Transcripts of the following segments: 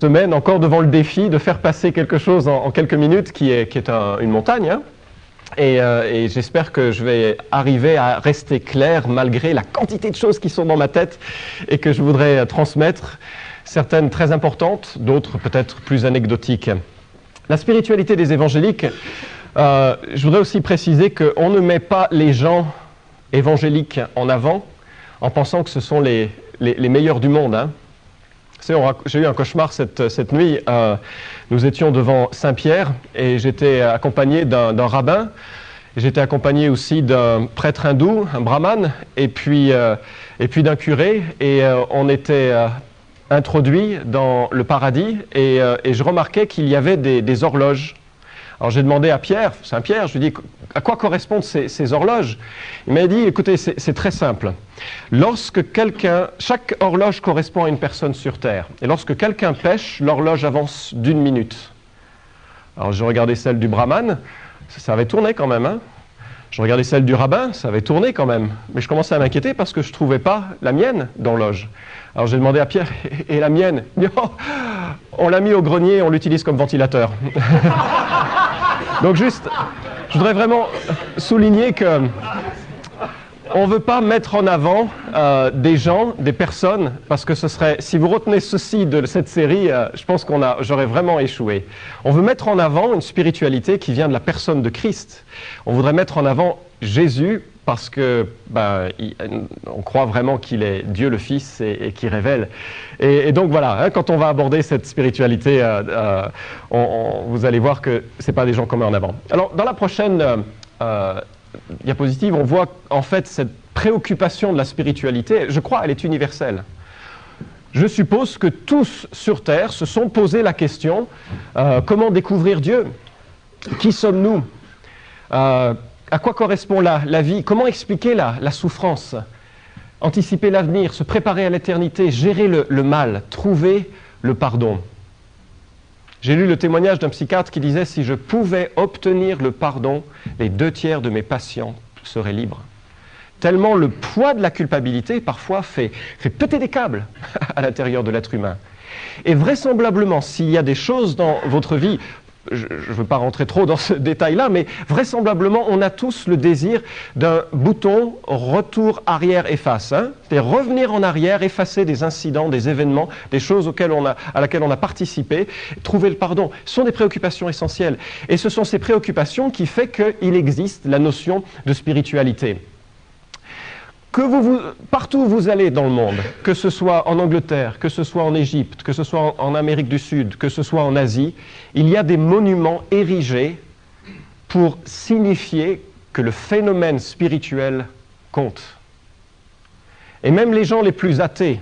Semaine encore devant le défi de faire passer quelque chose en quelques minutes qui est une montagne. Hein. Et j'espère que je vais arriver à rester clair malgré la quantité de choses qui sont dans ma tête et que je voudrais transmettre, certaines très importantes, d'autres peut-être plus anecdotiques. La spiritualité des évangéliques, je voudrais aussi préciser qu'on ne met pas les gens évangéliques en avant en pensant que ce sont les meilleurs du monde. Hein. J'ai eu un cauchemar cette nuit. Nous étions devant Saint-Pierre et j'étais accompagné d'un rabbin. J'étais accompagné aussi d'un prêtre hindou, un brahman, et puis d'un curé. Et on était introduits dans le paradis et je remarquais qu'il y avait des horloges. Alors j'ai demandé à Saint-Pierre, je lui ai dit à quoi correspondent ces horloges. Il m'a dit, écoutez, c'est très simple. Chaque horloge correspond à une personne sur Terre. Et lorsque quelqu'un pêche, l'horloge avance d'1 minute. Alors je regardais celle du brahman, ça avait tourné quand même. Hein. Je regardais celle du rabbin, ça avait tourné quand même. Mais je commençais à m'inquiéter parce que je ne trouvais pas la mienne d'horloge. Alors j'ai demandé à Pierre, et la mienne? Non, on l'a mis au grenier, on l'utilise comme ventilateur. Donc juste, je voudrais vraiment souligner que on ne veut pas mettre en avant des gens, des personnes, parce que ce serait, si vous retenez ceci de cette série, je pense j'aurais vraiment échoué. On veut mettre en avant une spiritualité qui vient de la personne de Christ. On voudrait mettre en avant Jésus parce que on croit vraiment qu'il est Dieu le Fils et qu'il révèle. Et donc voilà, hein, quand on va aborder cette spiritualité, vous allez voir que ce n'est pas des gens qu'on met en avant. Alors dans la prochaine diapositive, on voit en fait cette préoccupation de la spiritualité, je crois elle est universelle. Je suppose que tous sur Terre se sont posé la question, comment découvrir Dieu? Qui sommes-nous? À quoi correspond la vie? Comment expliquer la souffrance? Anticiper l'avenir, se préparer à l'éternité, gérer le mal, trouver le pardon. J'ai lu le témoignage d'un psychiatre qui disait « Si je pouvais obtenir le pardon, les 2/3 de mes patients seraient libres. » Tellement le poids de la culpabilité, parfois, fait péter des câbles à l'intérieur de l'être humain. Et vraisemblablement, s'il y a des choses dans votre vie, je ne veux pas rentrer trop dans ce détail-là, mais vraisemblablement, on a tous le désir d'un bouton retour arrière efface. Hein, c'est-à-dire revenir en arrière, effacer des incidents, des événements, des choses à laquelle on a participé, trouver le pardon. Ce sont des préoccupations essentielles. Et ce sont ces préoccupations qui font qu'il existe la notion de spiritualité. Partout où vous allez dans le monde, que ce soit en Angleterre, que ce soit en Égypte, que ce soit en Amérique du Sud, que ce soit en Asie, il y a des monuments érigés pour signifier que le phénomène spirituel compte. Et même les gens les plus athées,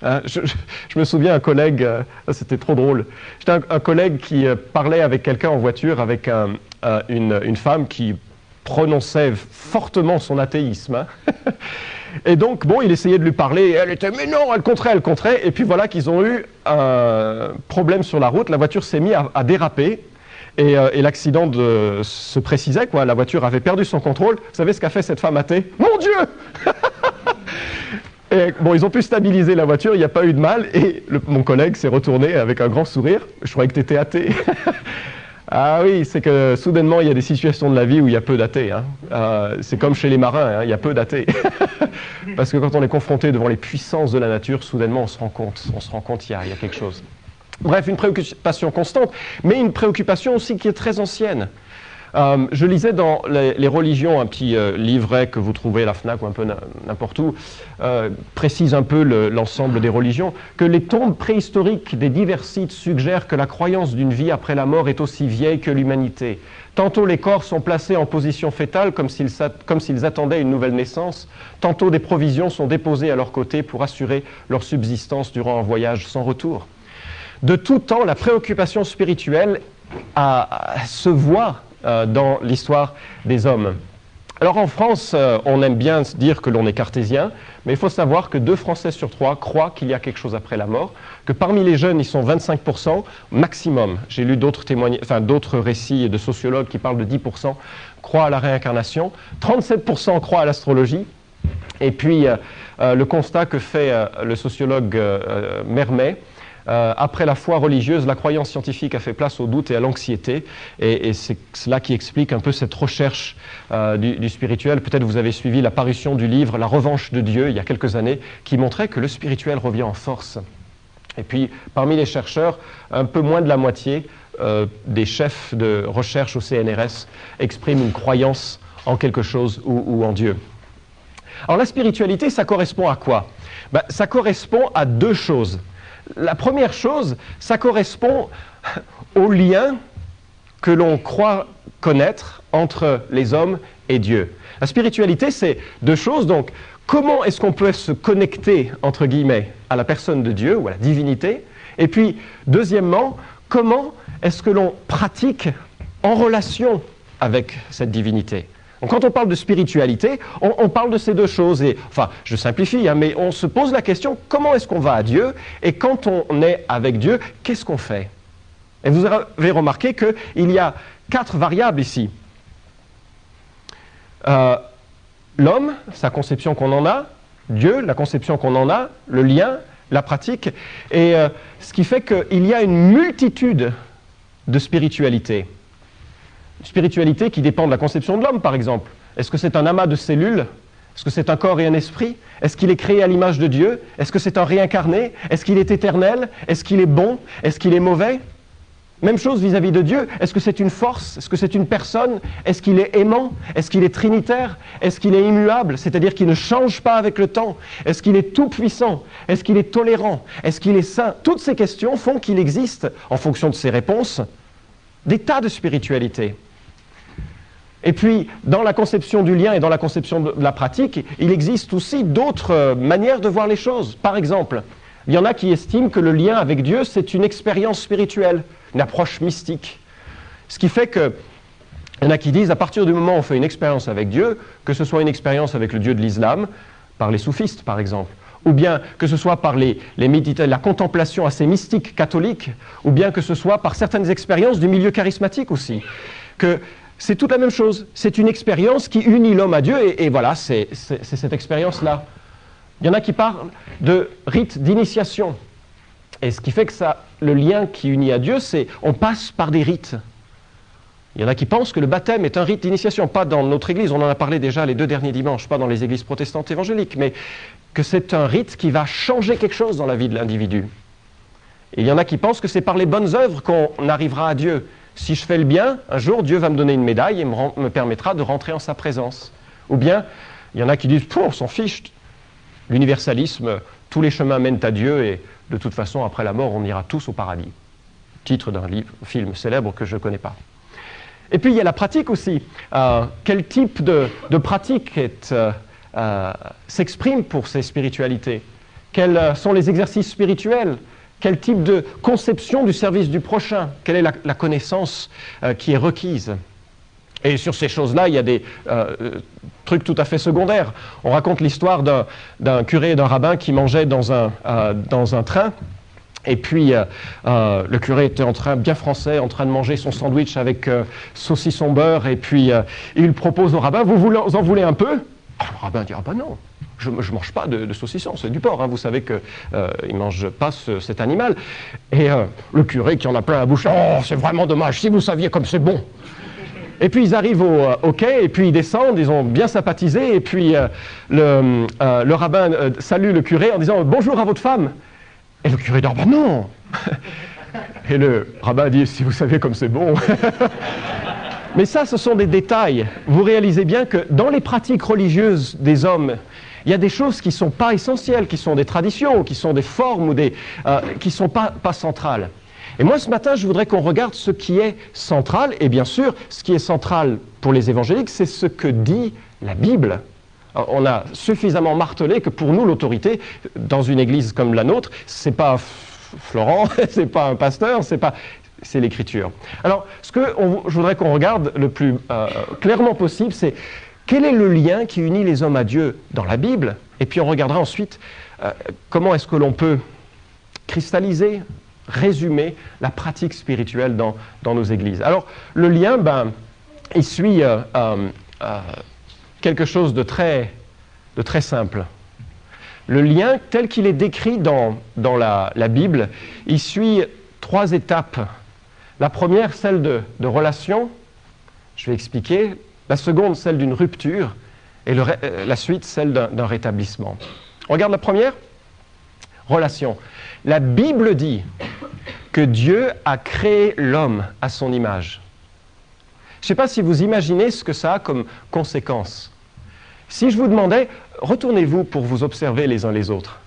hein, je me souviens un collègue, c'était trop drôle, j'étais un collègue qui parlait avec quelqu'un en voiture, avec une femme qui prononçait fortement son athéisme. Hein. Et donc, bon, il essayait de lui parler, elle était, mais non, elle compterait, et puis voilà qu'ils ont eu un problème sur la route, la voiture s'est mise à déraper, et l'accident se précisait, quoi, la voiture avait perdu son contrôle. Vous savez ce qu'a fait cette femme athée? Mon Dieu! Et bon, ils ont pu stabiliser la voiture, il n'y a pas eu de mal, et mon collègue s'est retourné avec un grand sourire, je croyais que tu étais athée. Ah oui, c'est que soudainement, il y a des situations de la vie où il y a peu d'athées. Hein. C'est comme chez les marins, hein, il y a peu d'athées. Parce que quand on est confronté devant les puissances de la nature, soudainement, on se rend compte qu'il y a quelque chose. Bref, une préoccupation constante, mais une préoccupation aussi qui est très ancienne. Je lisais dans les religions, un petit livret que vous trouvez à la FNAC ou un peu n'importe où, précise un peu l'ensemble des religions, que les tombes préhistoriques des divers sites suggèrent que la croyance d'une vie après la mort est aussi vieille que l'humanité. Tantôt les corps sont placés en position fétale comme s'ils attendaient une nouvelle naissance, tantôt des provisions sont déposées à leur côté pour assurer leur subsistance durant un voyage sans retour. De tout temps, la préoccupation spirituelle se voit dans l'histoire des hommes. Alors en France, on aime bien dire que l'on est cartésien, mais il faut savoir que 2 Français sur 3 croient qu'il y a quelque chose après la mort, que parmi les jeunes, ils sont 25% maximum. J'ai lu d'autres récits de sociologues qui parlent de 10%, croient à la réincarnation, 37% croient à l'astrologie, et puis le constat que fait le sociologue Mermet, après la foi religieuse, la croyance scientifique a fait place au doute et à l'anxiété, et c'est cela qui explique un peu cette recherche du spirituel. Peut-être vous avez suivi la parution du livre « La revanche de Dieu » il y a quelques années, qui montrait que le spirituel revient en force. Et puis, parmi les chercheurs, un peu moins de la moitié des chefs de recherche au CNRS expriment une croyance en quelque chose ou en Dieu. Alors la spiritualité, ça correspond à quoi? Ça correspond à deux choses. La première chose, ça correspond au lien que l'on croit connaître entre les hommes et Dieu. La spiritualité, c'est deux choses. Donc, comment est-ce qu'on peut se connecter, entre guillemets, à la personne de Dieu ou à la divinité? Et puis, deuxièmement, comment est-ce que l'on pratique en relation avec cette divinité? Donc, quand on parle de spiritualité, on parle de ces deux choses. Et, enfin, je simplifie, mais on se pose la question, comment est-ce qu'on va à Dieu? Et quand on est avec Dieu, qu'est-ce qu'on fait? Et vous avez remarqué qu'il y a 4 variables ici. L'homme, sa conception qu'on en a, Dieu, la conception qu'on en a, le lien, la pratique, et ce qui fait qu'il y a une multitude de spiritualités. Une spiritualité qui dépend de la conception de l'homme, par exemple. Est-ce que c'est un amas de cellules? Est-ce que c'est un corps et un esprit? Est-ce qu'il est créé à l'image de Dieu? Est-ce que c'est un réincarné? Est-ce qu'il est éternel? Est-ce qu'il est bon? Est-ce qu'il est mauvais? Même chose vis-à-vis de Dieu. Est-ce que c'est une force? Est-ce que c'est une personne? Est-ce qu'il est aimant? Est-ce qu'il est trinitaire? Est-ce qu'il est immuable? C'est-à-dire qu'il ne change pas avec le temps? Est-ce qu'il est tout-puissant? Est-ce qu'il est tolérant? Est-ce qu'il est saint? Toutes ces questions font qu'il existe, en fonction de ces réponses, des tas de spiritualités. Et puis, dans la conception du lien et dans la conception de la pratique, il existe aussi d'autres manières de voir les choses. Par exemple, il y en a qui estiment que le lien avec Dieu, c'est une expérience spirituelle, une approche mystique. Ce qui fait que, il y en a qui disent, à partir du moment où on fait une expérience avec Dieu, que ce soit une expérience avec le Dieu de l'islam, par les soufistes par exemple, ou bien que ce soit par la contemplation assez mystique catholique, ou bien que ce soit par certaines expériences du milieu charismatique aussi, que c'est toute la même chose. C'est une expérience qui unit l'homme à Dieu, et voilà, c'est cette expérience-là. Il y en a qui parlent de rite d'initiation. Et ce qui fait que le lien qui unit à Dieu, c'est on passe par des rites. Il y en a qui pensent que le baptême est un rite d'initiation, pas dans notre église, on en a parlé déjà les 2 derniers dimanches, pas dans les églises protestantes évangéliques, mais que c'est un rite qui va changer quelque chose dans la vie de l'individu. Et il y en a qui pensent que c'est par les bonnes œuvres qu'on arrivera à Dieu. Si je fais le bien, un jour Dieu va me donner une médaille et me permettra de rentrer en sa présence. Ou bien, il y en a qui disent, on s'en fiche, l'universalisme, tous les chemins mènent à Dieu et de toute façon, après la mort, on ira tous au paradis. Titre d'un film célèbre que je ne connais pas. Et puis, il y a la pratique aussi. Quel type de pratique s'exprime pour ces spiritualités? Quels sont les exercices spirituels? Quel type de conception du service du prochain? Quelle est la connaissance qui est requise? Et sur ces choses-là, il y a des trucs tout à fait secondaires. On raconte l'histoire d'un curé et d'un rabbin qui mangeaient dans un train. Et puis, le curé était bien français, en train de manger son sandwich avec saucisson beurre. Et puis, il propose au rabbin, vous en voulez un peu? Alors, le rabbin dit, non, je ne mange pas de saucisson, c'est du porc. Vous savez qu'il ne mange pas cet animal. Et le curé qui en a plein la bouche, c'est vraiment dommage, si vous saviez comme c'est bon. Et puis ils arrivent au quai, et puis ils descendent, ils ont bien sympathisé, et puis le rabbin salue le curé en disant « Bonjour à votre femme ». Et le curé dit « non ». Et le rabbin dit « Si vous saviez comme c'est bon ». Mais ça, ce sont des détails. Vous réalisez bien que dans les pratiques religieuses des hommes, il y a des choses qui ne sont pas essentielles, qui sont des traditions, qui sont des formes, ou qui ne sont pas centrales. Et moi, ce matin, je voudrais qu'on regarde ce qui est central. Et bien sûr, ce qui est central pour les évangéliques, c'est ce que dit la Bible. Alors, on a suffisamment martelé que pour nous, l'autorité, dans une église comme la nôtre, c'est pas Florent, c'est pas un pasteur, c'est l'Écriture. Alors, je voudrais qu'on regarde le plus clairement possible, c'est quel est le lien qui unit les hommes à Dieu dans la Bible, et puis on regardera ensuite comment est-ce que l'on peut cristalliser, résumer la pratique spirituelle dans nos églises. Alors, le lien, il suit quelque chose de très simple. Le lien tel qu'il est décrit dans la Bible, il suit 3 étapes. La première, celle de relation, je vais expliquer. La seconde, celle d'une rupture. Et la suite, celle d'un rétablissement. On regarde la première. Relation. La Bible dit que Dieu a créé l'homme à son image. Je ne sais pas si vous imaginez ce que ça a comme conséquence. Si je vous demandais, retournez-vous pour vous observer les uns les autres.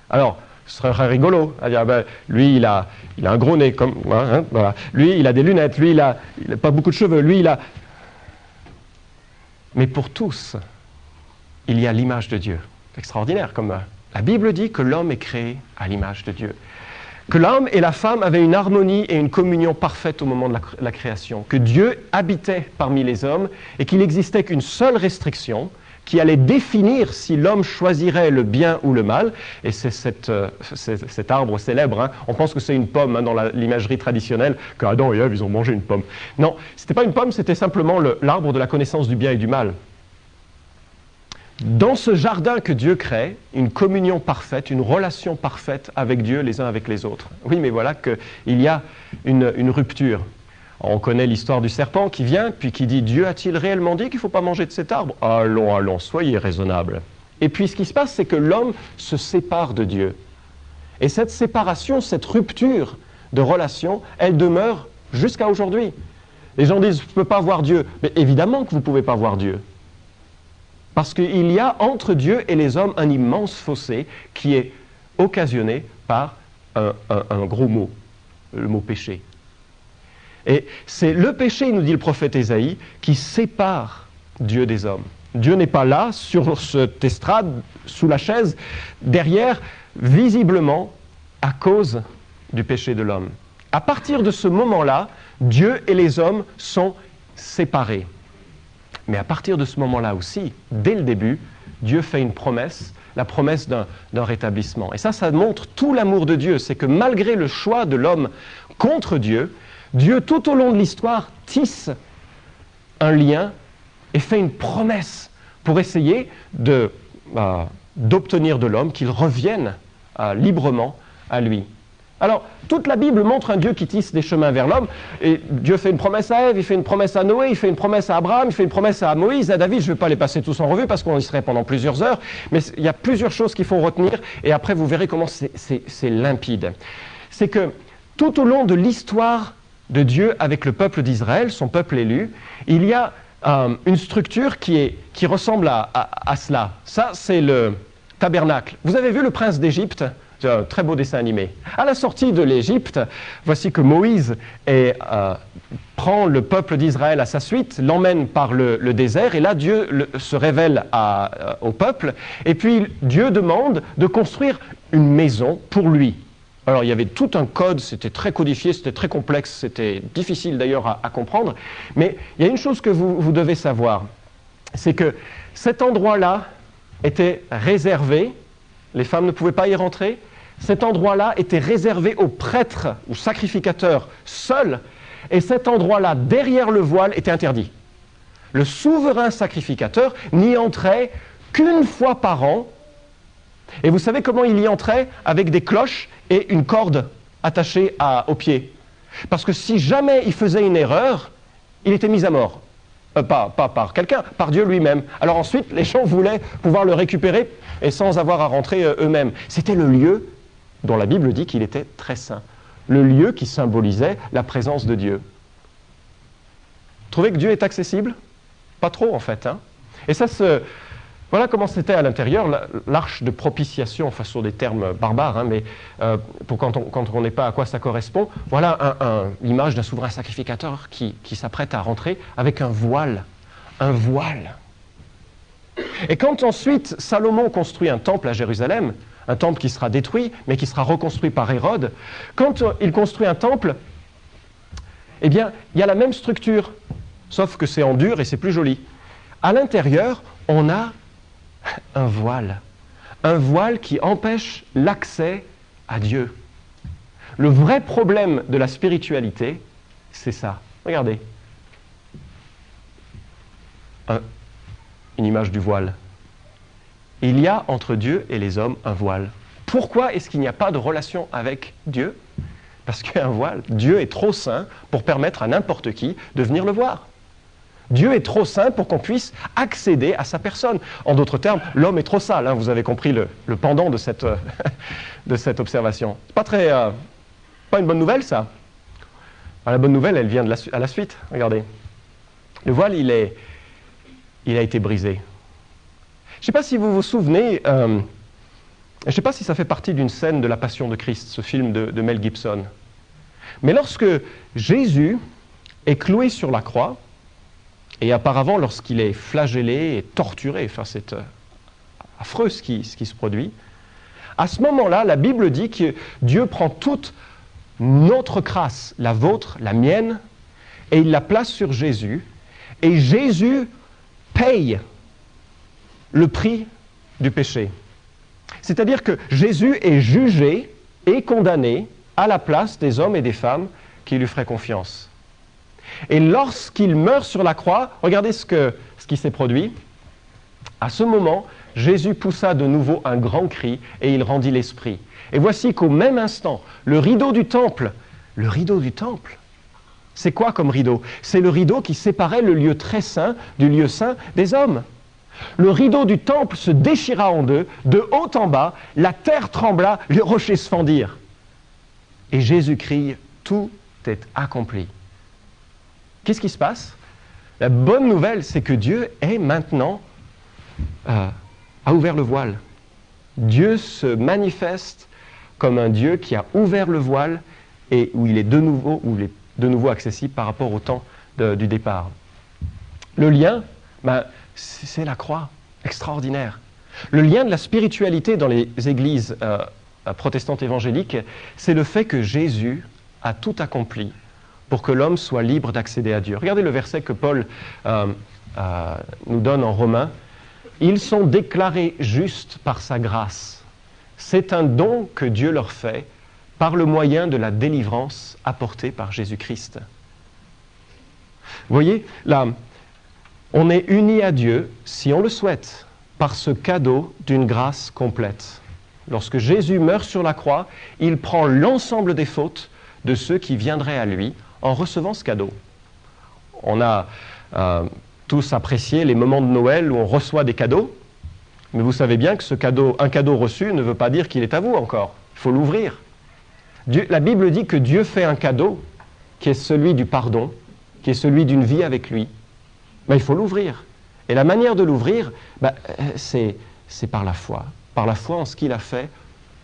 Alors, ce serait rigolo à dire, ben, lui, il a un gros nez, comme moi, hein, voilà. Lui, il a des lunettes, lui, il a pas beaucoup de cheveux, lui, il a... Mais pour tous, il y a l'image de Dieu. C'est extraordinaire, comme la Bible dit que l'homme est créé à l'image de Dieu. Que l'homme et la femme avaient une harmonie et une communion parfaite au moment de la création. Que Dieu habitait parmi les hommes et qu'il n'existait qu'une seule restriction qui allait définir si l'homme choisirait le bien ou le mal. Et c'est cet arbre célèbre. Hein. On pense que c'est une pomme hein, dans l'imagerie traditionnelle, qu'Adam et Ève, ils ont mangé une pomme. Non, ce n'était pas une pomme, c'était simplement l'arbre de la connaissance du bien et du mal. Dans ce jardin que Dieu crée, une communion parfaite, une relation parfaite avec Dieu les uns avec les autres. Oui, mais voilà qu'il y a une rupture. On connaît l'histoire du serpent qui vient, puis qui dit « Dieu a-t-il réellement dit qu'il ne faut pas manger de cet arbre ?»« Allons, allons, soyez raisonnables. » Et puis ce qui se passe, c'est que l'homme se sépare de Dieu. Et cette séparation, cette rupture de relation, elle demeure jusqu'à aujourd'hui. Les gens disent « Je ne peux pas voir Dieu ». Mais évidemment que vous ne pouvez pas voir Dieu. Parce qu'il y a entre Dieu et les hommes un immense fossé qui est occasionné par un gros mot, le mot péché. Et c'est le péché, nous dit le prophète Ésaïe, qui sépare Dieu des hommes. Dieu n'est pas là, sur cette estrade, sous la chaise, derrière, visiblement, à cause du péché de l'homme. À partir de ce moment-là, Dieu et les hommes sont séparés. Mais à partir de ce moment-là aussi, dès le début, Dieu fait une promesse, la promesse d'un rétablissement. Et ça montre tout l'amour de Dieu. C'est que malgré le choix de l'homme contre Dieu, Dieu, tout au long de l'histoire, tisse un lien et fait une promesse pour essayer d'obtenir de l'homme qu'il revienne librement à lui. Alors, toute la Bible montre un Dieu qui tisse des chemins vers l'homme. Et Dieu fait une promesse à Ève, il fait une promesse à Noé, il fait une promesse à Abraham, il fait une promesse à Moïse, à David. Je ne vais pas les passer tous en revue parce qu'on y serait pendant plusieurs heures. Mais il y a plusieurs choses qu'il faut retenir. Et après, vous verrez comment c'est limpide. C'est que tout au long de l'histoire de Dieu avec le peuple d'Israël, son peuple élu, il y a une structure qui ressemble à cela. Ça, c'est le tabernacle. Vous avez vu le prince d'Égypte ? C'est un très beau dessin animé. À la sortie de l'Égypte, voici que Moïse prend le peuple d'Israël à sa suite, l'emmène par le désert, et là Dieu se révèle au peuple, et puis Dieu demande de construire une maison pour lui. Alors il y avait tout un code, c'était très codifié, c'était très complexe, c'était difficile d'ailleurs à comprendre, mais il y a une chose que vous devez savoir, c'est que cet endroit-là était réservé, les femmes ne pouvaient pas y rentrer. Cet endroit-là était réservé aux prêtres ou sacrificateurs seuls, et cet endroit-là, derrière le voile, était interdit. Le souverain sacrificateur n'y entrait qu'une fois par an, et vous savez comment il y entrait? Avec des cloches et une corde attachée aux pieds. Parce que si jamais il faisait une erreur, il était mis à mort. Pas par quelqu'un, par Dieu lui-même. Alors ensuite, les gens voulaient pouvoir le récupérer et sans avoir à rentrer eux-mêmes. C'était le lieu dont la Bible dit qu'il était très saint. Le lieu qui symbolisait la présence de Dieu. Vous trouvez que Dieu est accessible? Pas trop en fait. Hein? Et ça voilà comment c'était à l'intérieur, l'arche de propitiation, enfin sur des termes barbares, hein, mais pour quand on n'est pas à quoi ça correspond, voilà l'image d'un souverain sacrificateur qui s'apprête à rentrer avec un voile. Un voile. Et quand ensuite Salomon construit un temple à Jérusalem, un temple qui sera détruit, mais qui sera reconstruit par Hérode, quand il construit un temple, eh bien, il y a la même structure, sauf que c'est en dur et c'est plus joli. À l'intérieur, on a un voile qui empêche l'accès à Dieu. Le vrai problème de la spiritualité, c'est ça. Regardez. Une image du voile. Il y a entre Dieu et les hommes un voile. Pourquoi est-ce qu'il n'y a pas de relation avec Dieu? Parce qu'il y a un voile. Dieu est trop saint pour permettre à n'importe qui de venir le voir. Dieu est trop saint pour qu'on puisse accéder à sa personne. En d'autres termes, l'homme est trop sale. Hein, vous avez compris le pendant de cette, de cette observation. C'est pas une bonne nouvelle, ça. Alors, la bonne nouvelle, elle vient à la suite. Regardez. Le voile, il a été brisé. Je ne sais pas si vous vous souvenez, je ne sais pas si ça fait partie d'une scène de La Passion de Christ, ce film de Mel Gibson. Mais lorsque Jésus est cloué sur la croix, et auparavant, lorsqu'il est flagellé et torturé, enfin c'est affreux ce qui se produit, à ce moment-là, la Bible dit que Dieu prend toute notre crasse, la vôtre, la mienne, et il la place sur Jésus, et Jésus paye le prix du péché. C'est-à-dire que Jésus est jugé et condamné à la place des hommes et des femmes qui lui feraient confiance. Et lorsqu'il meurt sur la croix, regardez ce qui s'est produit. À ce moment, Jésus poussa de nouveau un grand cri et il rendit l'esprit. Et voici qu'au même instant, le rideau du temple, c'est quoi comme rideau? C'est le rideau qui séparait le lieu très saint du lieu saint des hommes. Le rideau du temple se déchira en deux, de haut en bas, la terre trembla, les rochers se fendirent. Et Jésus crie, tout est accompli. Qu'est-ce qui se passe? La bonne nouvelle, c'est que Dieu est maintenant, a ouvert le voile. Dieu se manifeste comme un Dieu qui a ouvert le voile et où il est de nouveau accessible par rapport au temps du départ. Le lien, c'est la croix, extraordinaire. Le lien de la spiritualité dans les églises protestantes évangéliques, c'est le fait que Jésus a tout accompli pour que l'homme soit libre d'accéder à Dieu. Regardez le verset que Paul nous donne en Romains. « Ils sont déclarés justes par sa grâce. C'est un don que Dieu leur fait par le moyen de la délivrance apportée par Jésus-Christ. » Vous voyez, là, on est unis à Dieu, si on le souhaite, par ce cadeau d'une grâce complète. Lorsque Jésus meurt sur la croix, il prend l'ensemble des fautes de ceux qui viendraient à lui en recevant ce cadeau. On a tous apprécié les moments de Noël où on reçoit des cadeaux, mais vous savez bien que un cadeau reçu ne veut pas dire qu'il est à vous encore. Il faut l'ouvrir. La Bible dit que Dieu fait un cadeau qui est celui du pardon, qui est celui d'une vie avec lui. Il faut l'ouvrir. Et la manière de l'ouvrir, c'est par la foi. Par la foi en ce qu'il a fait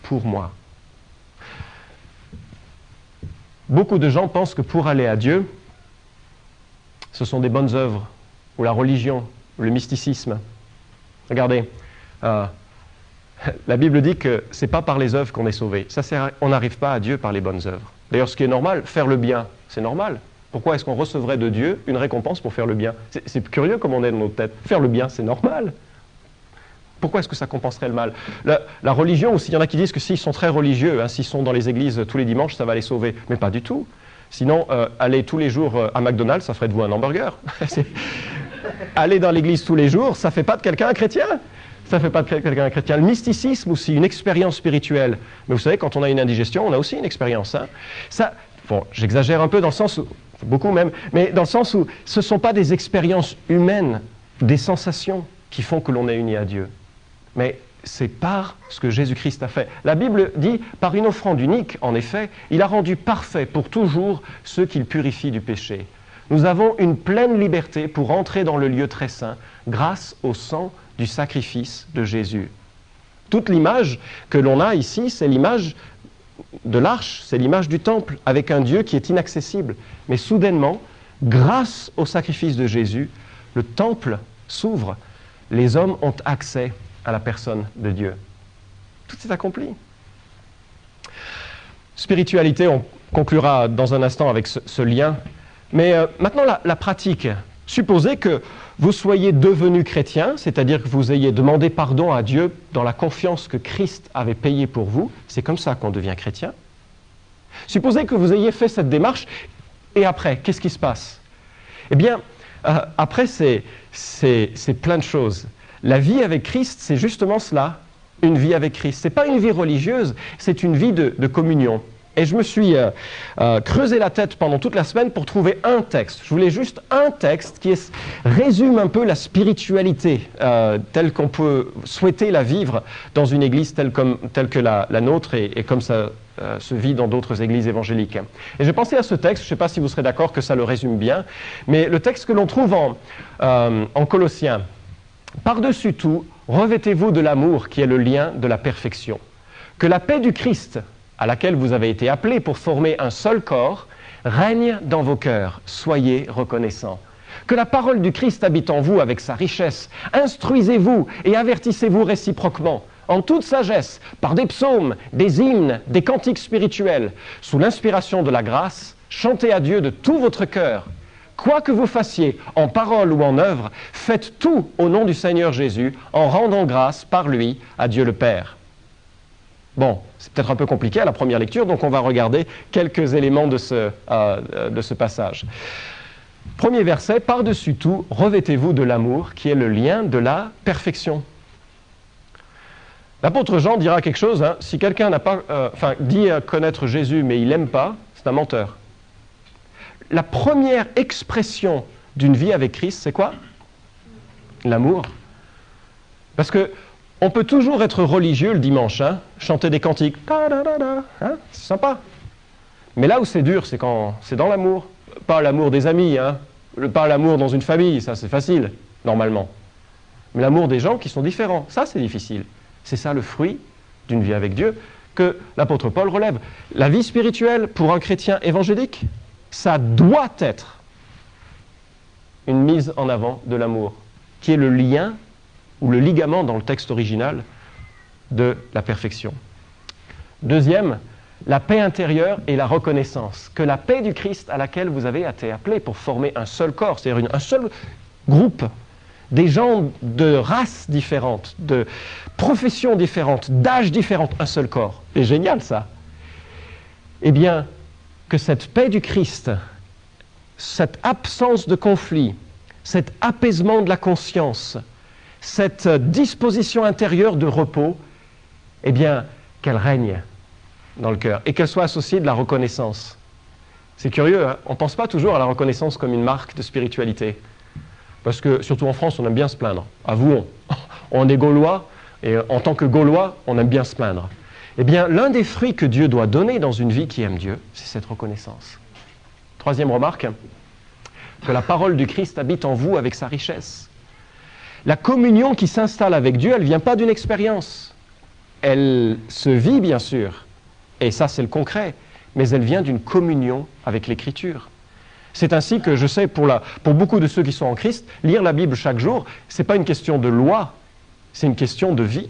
pour moi. Beaucoup de gens pensent que pour aller à Dieu, ce sont des bonnes œuvres, ou la religion, ou le mysticisme. Regardez, la Bible dit que ce n'est pas par les œuvres qu'on est sauvé. On n'arrive pas à Dieu par les bonnes œuvres. D'ailleurs, ce qui est normal, faire le bien, c'est normal. Pourquoi est-ce qu'on recevrait de Dieu une récompense pour faire le bien? C'est curieux comme on est dans notre tête. Faire le bien, c'est normal. Pourquoi est-ce que ça compenserait le mal? La religion aussi, il y en a qui disent que s'ils sont très religieux, s'ils sont dans les églises tous les dimanches, ça va les sauver. Mais pas du tout. Sinon, aller tous les jours à McDonald's, ça ferait de vous un hamburger. Aller dans l'église tous les jours, ça ne fait pas de quelqu'un un chrétien. Ça ne fait pas de quelqu'un un chrétien. Le mysticisme aussi, une expérience spirituelle. Mais vous savez, quand on a une indigestion, on a aussi une expérience. Bon, j'exagère un peu dans le sens où, beaucoup même, mais dans le sens où ce ne sont pas des expériences humaines, des sensations qui font que l'on est uni à Dieu. Mais c'est par ce que Jésus-Christ a fait. La Bible dit, par une offrande unique, en effet, il a rendu parfait pour toujours ceux qu'il purifie du péché. Nous avons une pleine liberté pour entrer dans le lieu très saint grâce au sang du sacrifice de Jésus. Toute l'image que l'on a ici, c'est l'image de l'arche, c'est l'image du temple, avec un Dieu qui est inaccessible. Mais soudainement, grâce au sacrifice de Jésus, le temple s'ouvre. Les hommes ont accès à la personne de Dieu. Tout est accompli. Spiritualité, on conclura dans un instant avec ce lien. Mais maintenant, la pratique. Supposez que vous soyez devenu chrétien, c'est-à-dire que vous ayez demandé pardon à Dieu dans la confiance que Christ avait payée pour vous. C'est comme ça qu'on devient chrétien. Supposez que vous ayez fait cette démarche, et après, qu'est-ce qui se passe? Eh bien, après, c'est plein de choses. La vie avec Christ, c'est justement cela, une vie avec Christ. Ce n'est pas une vie religieuse, c'est une vie de communion. Et je me suis creusé la tête pendant toute la semaine pour trouver un texte. Je voulais juste un texte qui résume un peu la spiritualité telle qu'on peut souhaiter la vivre dans une église telle que la nôtre et comme ça se vit dans d'autres églises évangéliques. Et j'ai pensé à ce texte, je ne sais pas si vous serez d'accord que ça le résume bien, mais le texte que l'on trouve en Colossiens. « Par-dessus tout, revêtez-vous de l'amour qui est le lien de la perfection. Que la paix du Christ, à laquelle vous avez été appelés pour former un seul corps, règne dans vos cœurs. Soyez reconnaissants. Que la parole du Christ habite en vous avec sa richesse. Instruisez-vous et avertissez-vous réciproquement, en toute sagesse, par des psaumes, des hymnes, des cantiques spirituels. Sous l'inspiration de la grâce, chantez à Dieu de tout votre cœur. Quoi que vous fassiez, en parole ou en œuvre, faites tout au nom du Seigneur Jésus, en rendant grâce par lui à Dieu le Père. » Bon, c'est peut-être un peu compliqué à la première lecture, donc on va regarder quelques éléments de ce passage. Premier verset, « Par-dessus tout, revêtez-vous de l'amour, qui est le lien de la perfection. » L'apôtre Jean dira quelque chose, hein, si quelqu'un dit connaître Jésus, mais il n'aime pas, c'est un menteur. La première expression d'une vie avec Christ, c'est quoi? L'amour. Parce que on peut toujours être religieux le dimanche, hein, chanter des cantiques, hein, c'est sympa. Mais là où c'est dur, c'est quand c'est dans l'amour. Pas l'amour des amis, hein, pas l'amour dans une famille, ça c'est facile, normalement. Mais l'amour des gens qui sont différents, ça c'est difficile. C'est ça le fruit d'une vie avec Dieu que l'apôtre Paul relève. La vie spirituelle pour un chrétien évangélique, ça doit être une mise en avant de l'amour, qui est le lien ou le ligament dans le texte original de la perfection. Deuxième, la paix intérieure et la reconnaissance. Que la paix du Christ à laquelle vous avez été appelés pour former un seul corps, c'est-à-dire un seul groupe, des gens de races différentes, de professions différentes, d'âges différents, un seul corps. C'est génial ça. Eh bien, que cette paix du Christ, cette absence de conflit, cet apaisement de la conscience, cette disposition intérieure de repos, eh bien, qu'elle règne dans le cœur et qu'elle soit associée de la reconnaissance. C'est curieux, hein, on ne pense pas toujours à la reconnaissance comme une marque de spiritualité. Parce que, surtout en France, on aime bien se plaindre. Avouons, on est Gaulois, et en tant que Gaulois, on aime bien se plaindre. Eh bien, l'un des fruits que Dieu doit donner dans une vie qui aime Dieu, c'est cette reconnaissance. Troisième remarque, que la parole du Christ habite en vous avec sa richesse. La communion qui s'installe avec Dieu, elle ne vient pas d'une expérience. Elle se vit, bien sûr, et ça c'est le concret, mais elle vient d'une communion avec l'Écriture. C'est ainsi que je sais, pour beaucoup de ceux qui sont en Christ, lire la Bible chaque jour, ce n'est pas une question de loi, c'est une question de vie.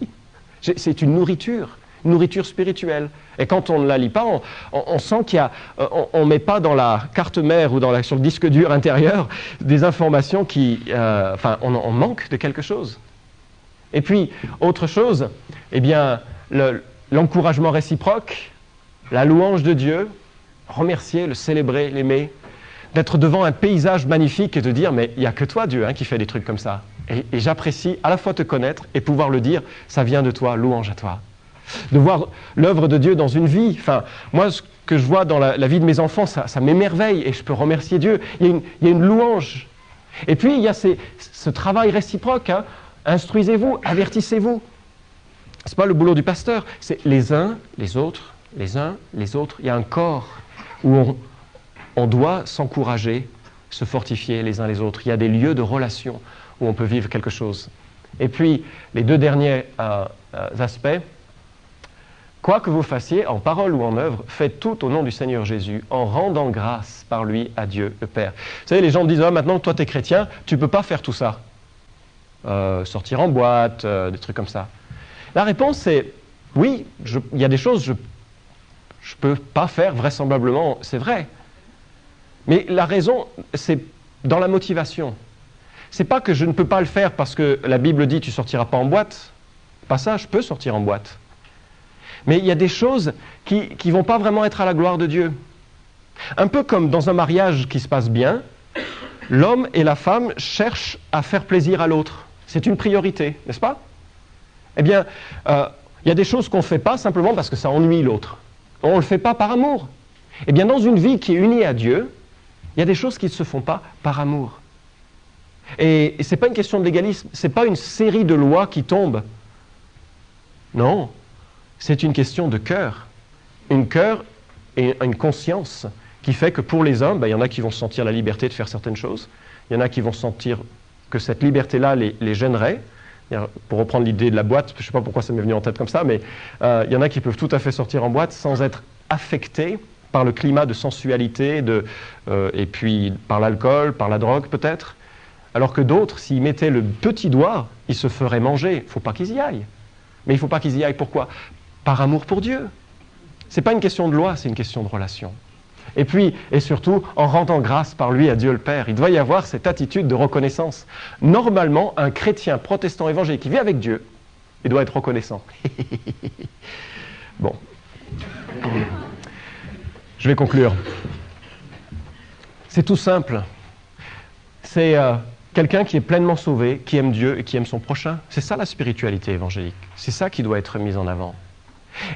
C'est une nourriture spirituelle. Et quand on ne la lit pas, on sent on ne met pas dans la carte mère ou sur le disque dur intérieur des informations on manque de quelque chose. Et puis, autre chose, eh bien, l'encouragement réciproque, la louange de Dieu, remercier, le célébrer, l'aimer, d'être devant un paysage magnifique et de dire, mais il n'y a que toi, Dieu, hein, qui fait des trucs comme ça. Et j'apprécie à la fois te connaître et pouvoir le dire, ça vient de toi, louange à toi. De voir l'œuvre de Dieu dans une vie. Enfin, moi, ce que je vois dans la vie de mes enfants, ça m'émerveille et je peux remercier Dieu. Il y a une louange. Et puis, il y a ce travail réciproque. Hein. Instruisez-vous, avertissez-vous. Ce n'est pas le boulot du pasteur, c'est les uns, les autres, les uns, les autres. Il y a un corps où on doit s'encourager, se fortifier les uns les autres. Il y a des lieux de relation où on peut vivre quelque chose. Et puis, les deux derniers aspects, quoi que vous fassiez, en parole ou en œuvre, faites tout au nom du Seigneur Jésus, en rendant grâce par lui à Dieu le Père. Vous savez, les gens me disent, maintenant que toi tu es chrétien, tu ne peux pas faire tout ça. Sortir en boîte, des trucs comme ça. La réponse est, oui, il y a des choses que je ne peux pas faire, vraisemblablement, c'est vrai. Mais la raison, c'est dans la motivation. C'est pas que je ne peux pas le faire parce que la Bible dit tu ne sortiras pas en boîte. Pas ça, je peux sortir en boîte. Mais il y a des choses qui ne vont pas vraiment être à la gloire de Dieu. Un peu comme dans un mariage qui se passe bien, l'homme et la femme cherchent à faire plaisir à l'autre. C'est une priorité, n'est-ce pas? Eh bien, il y a des choses qu'on ne fait pas simplement parce que ça ennuie l'autre. On ne le fait pas par amour. Eh bien, dans une vie qui est unie à Dieu, il y a des choses qui ne se font pas par amour. Et ce n'est pas une question de légalisme, ce n'est pas une série de lois qui tombent. Non, c'est une question de cœur. Un cœur et une conscience qui fait que pour les hommes, il y en a qui vont sentir la liberté de faire certaines choses, il y en a qui vont sentir que cette liberté-là les gênerait. Pour reprendre l'idée de la boîte, je ne sais pas pourquoi ça m'est venu en tête comme ça, mais il y en a qui peuvent tout à fait sortir en boîte sans être affectés par le climat de sensualité, et puis par l'alcool, par la drogue peut-être, alors que d'autres, s'ils mettaient le petit doigt, ils se feraient manger. Il ne faut pas qu'ils y aillent. Mais il ne faut pas qu'ils y aillent pourquoi? Par amour pour Dieu. Ce n'est pas une question de loi, c'est une question de relation. Et puis, et surtout, en rendant grâce par lui à Dieu le Père. Il doit y avoir cette attitude de reconnaissance. Normalement, un chrétien protestant évangélique qui vit avec Dieu, il doit être reconnaissant. Bon. Je vais conclure. C'est tout simple. C'est quelqu'un qui est pleinement sauvé, qui aime Dieu et qui aime son prochain. C'est ça la spiritualité évangélique. C'est ça qui doit être mis en avant.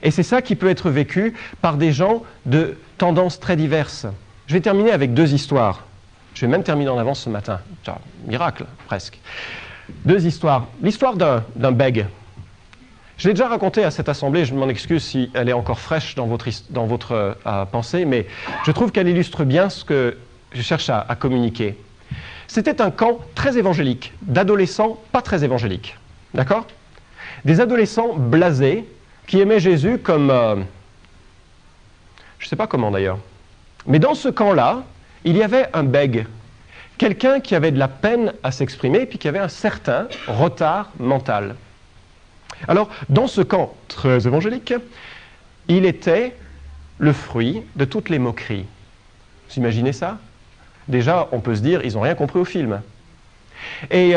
Et c'est ça qui peut être vécu par des gens de tendances très diverses. Je vais terminer avec 2 histoires. Je vais même terminer en avance ce matin. Miracle, presque. 2 histoires. L'histoire d'un bègue. Je l'ai déjà raconté à cette assemblée, je m'en excuse si elle est encore fraîche dans votre pensée, mais je trouve qu'elle illustre bien ce que je cherche à communiquer. C'était un camp très évangélique, d'adolescents pas très évangéliques. D'accord? Des adolescents blasés, qui aimaient Jésus comme... je ne sais pas comment d'ailleurs. Mais dans ce camp-là, il y avait un bègue. Quelqu'un qui avait de la peine à s'exprimer, puis qui avait un certain retard mental. Alors, dans ce camp très évangélique, il était le fruit de toutes les moqueries. Vous imaginez ça? Déjà, on peut se dire, ils n'ont rien compris au film. Et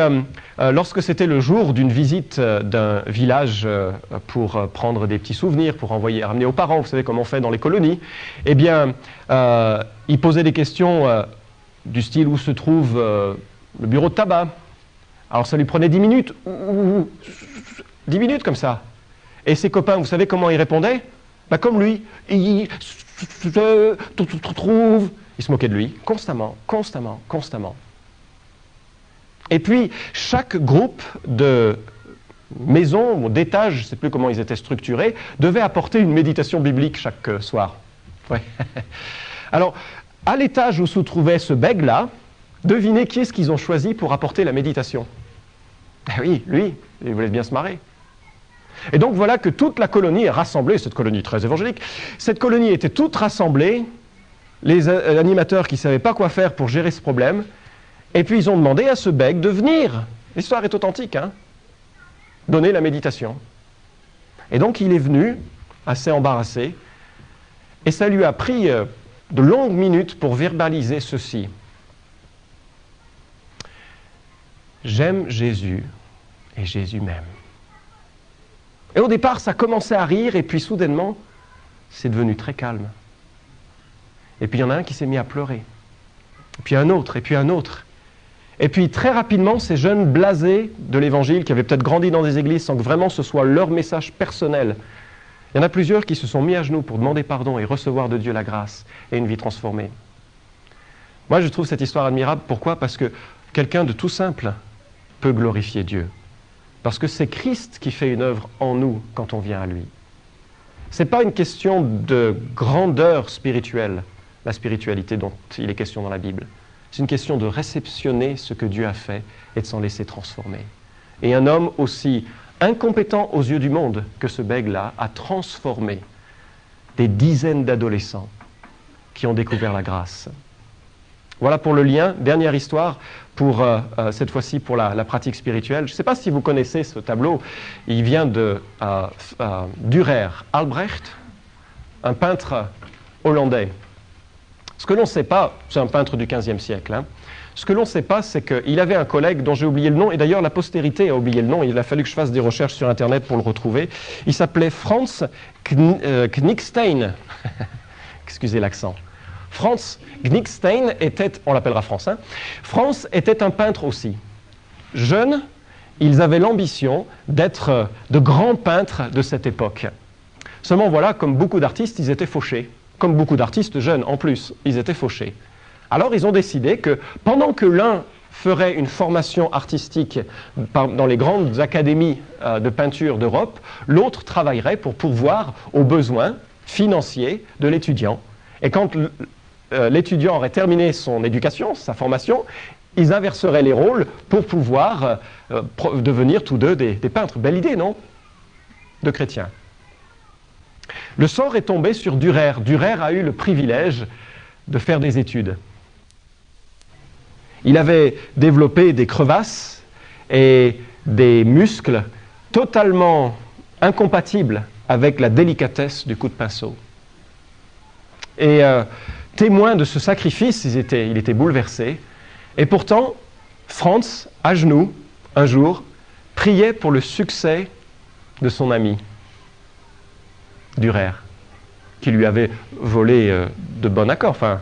lorsque c'était le jour d'une visite d'un village pour prendre des petits souvenirs, pour ramener aux parents, vous savez comment on fait dans les colonies, eh bien, il posait des questions du style où se trouve le bureau de tabac. Alors ça lui prenait 10 minutes, 10 minutes comme ça. Et ses copains, vous savez comment ils répondaient? Comme lui, il se moquait de lui, constamment. Et puis, chaque groupe de maisons ou d'étages, je ne sais plus comment ils étaient structurés, devait apporter une méditation biblique chaque soir. Ouais. Alors, à l'étage où se trouvait ce bègue-là, devinez qui est-ce qu'ils ont choisi pour apporter la méditation? Ah oui, lui, il voulait bien se marrer. Et donc voilà que toute la colonie est rassemblée, cette colonie très évangélique, cette colonie était toute rassemblée, les animateurs qui ne savaient pas quoi faire pour gérer ce problème, et puis ils ont demandé à ce bègue de venir. L'histoire est authentique, hein? Donner la méditation. Et donc il est venu, assez embarrassé, et ça lui a pris de longues minutes pour verbaliser ceci. J'aime Jésus, et Jésus m'aime. Et au départ, ça commençait à rire, et puis soudainement, c'est devenu très calme. Et puis il y en a un qui s'est mis à pleurer. Et puis un autre, et puis un autre. Et puis très rapidement, ces jeunes blasés de l'Évangile, qui avaient peut-être grandi dans des églises sans que vraiment ce soit leur message personnel, il y en a plusieurs qui se sont mis à genoux pour demander pardon et recevoir de Dieu la grâce et une vie transformée. Moi, je trouve cette histoire admirable. Pourquoi? Parce que quelqu'un de tout simple peut glorifier Dieu. Parce que c'est Christ qui fait une œuvre en nous quand on vient à lui. Ce n'est pas une question de grandeur spirituelle, la spiritualité dont il est question dans la Bible. C'est une question de réceptionner ce que Dieu a fait et de s'en laisser transformer. Et un homme aussi incompétent aux yeux du monde que ce bègue-là a transformé des dizaines d'adolescents qui ont découvert la grâce. Voilà pour le lien. Dernière histoire, pour cette fois-ci pour la pratique spirituelle. Je ne sais pas si vous connaissez ce tableau. Il vient de Dürer Albrecht, un peintre hollandais. Ce que l'on ne sait pas, c'est un peintre du XVe siècle, hein. Ce que l'on ne sait pas, c'est qu'il avait un collègue dont j'ai oublié le nom, et d'ailleurs la postérité a oublié le nom, il a fallu que je fasse des recherches sur Internet pour le retrouver. Il s'appelait Franz Knickstein. Excusez l'accent. Franz Knickstein était, on l'appellera France, hein. Franz était un peintre aussi. Jeune, ils avaient l'ambition d'être de grands peintres de cette époque. Seulement voilà, comme beaucoup d'artistes, ils étaient fauchés. Comme beaucoup d'artistes jeunes en plus, ils étaient fauchés. Alors ils ont décidé que pendant que l'un ferait une formation artistique dans les grandes académies de peinture d'Europe, l'autre travaillerait pour pourvoir aux besoins financiers de l'étudiant. Et quand l'étudiant aurait terminé son éducation, sa formation, ils inverseraient les rôles pour pouvoir devenir tous deux des peintres. Belle idée, non? De chrétiens. Le sort est tombé sur Dürer. Dürer a eu le privilège de faire des études. Il avait développé des crevasses et des muscles totalement incompatibles avec la délicatesse du coup de pinceau. Et témoin de ce sacrifice, il était bouleversé. Et pourtant, Franz, à genoux, un jour, priait pour le succès de son ami, Dürer, qui lui avait volé de bon accord, enfin,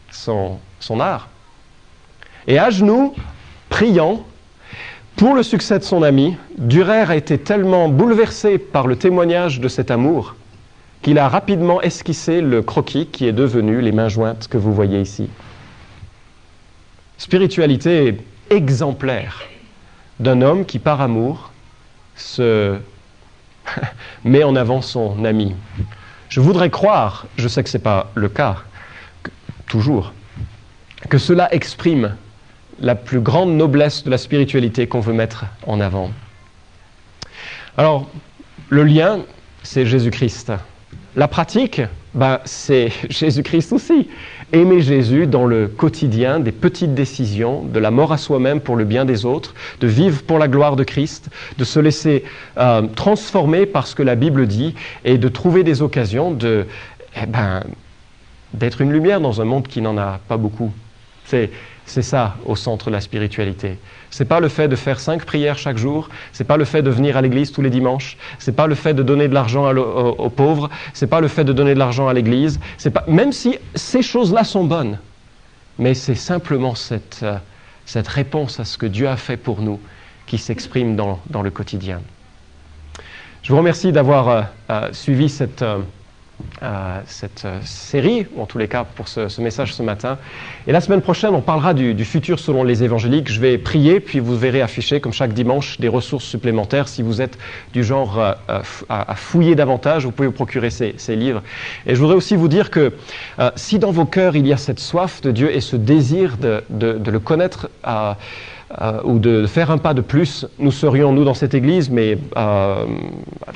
son art. Et à genoux, priant pour le succès de son ami, Dürer a été tellement bouleversé par le témoignage de cet amour qu'il a rapidement esquissé le croquis qui est devenu les mains jointes que vous voyez ici. Spiritualité exemplaire d'un homme qui, par amour, se met en avant son ami. Je voudrais croire, je sais que ce n'est pas le cas, toujours, que cela exprime la plus grande noblesse de la spiritualité qu'on veut mettre en avant. Alors, le lien, c'est Jésus-Christ. La pratique, c'est Jésus-Christ aussi. Aimer Jésus dans le quotidien, des petites décisions, de la mort à soi-même pour le bien des autres, de vivre pour la gloire de Christ, de se laisser transformer par ce que la Bible dit et de trouver des occasions d'être une lumière dans un monde qui n'en a pas beaucoup. C'est ça au centre de la spiritualité. C'est pas le fait de faire 5 prières chaque jour, c'est pas le fait de venir à l'église tous les dimanches, c'est pas le fait de donner de l'argent aux pauvres, c'est pas le fait de donner de l'argent à l'église, même si ces choses-là sont bonnes, mais c'est simplement cette réponse à ce que Dieu a fait pour nous qui s'exprime dans le quotidien. Je vous remercie d'avoir suivi cette série, ou en tous les cas pour ce message ce matin. Et la semaine prochaine, on parlera du futur selon les évangéliques. Je vais prier, puis vous verrez afficher, comme chaque dimanche, des ressources supplémentaires. Si vous êtes du genre à fouiller davantage, vous pouvez vous procurer ces livres. Et je voudrais aussi vous dire que si dans vos cœurs, il y a cette soif de Dieu et ce désir de le connaître ou de faire un pas de plus, nous serions, nous, dans cette église, mais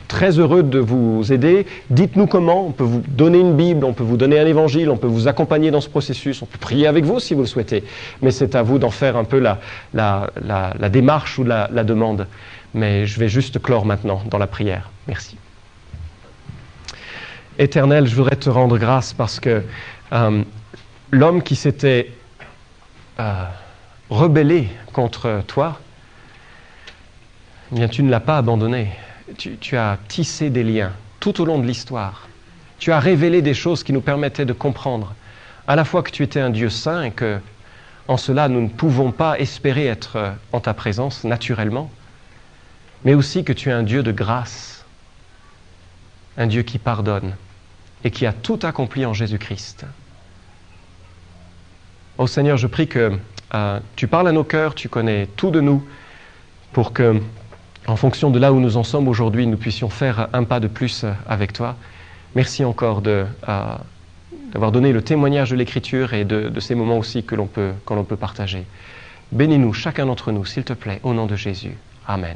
très heureux de vous aider. Dites-nous comment, on peut vous donner une Bible, on peut vous donner un évangile, on peut vous accompagner dans ce processus, on peut prier avec vous si vous le souhaitez, mais c'est à vous d'en faire un peu la démarche ou la demande. Mais je vais juste clore maintenant dans la prière. Merci. Éternel, je voudrais te rendre grâce parce que l'homme qui s'était rebellé contre toi, eh bien, tu ne l'as pas abandonné. Tu as tissé des liens tout au long de l'histoire. Tu as révélé des choses qui nous permettaient de comprendre à la fois que tu étais un Dieu saint et que, en cela, nous ne pouvons pas espérer être en ta présence naturellement, mais aussi que tu es un Dieu de grâce, un Dieu qui pardonne et qui a tout accompli en Jésus-Christ. Ô Seigneur, je prie que tu parles à nos cœurs, tu connais tout de nous, pour que, en fonction de là où nous en sommes aujourd'hui, nous puissions faire un pas de plus avec toi. Merci encore d'avoir donné le témoignage de l'Écriture et de ces moments aussi que l'on peut partager. Bénis-nous, chacun d'entre nous, s'il te plaît, au nom de Jésus. Amen.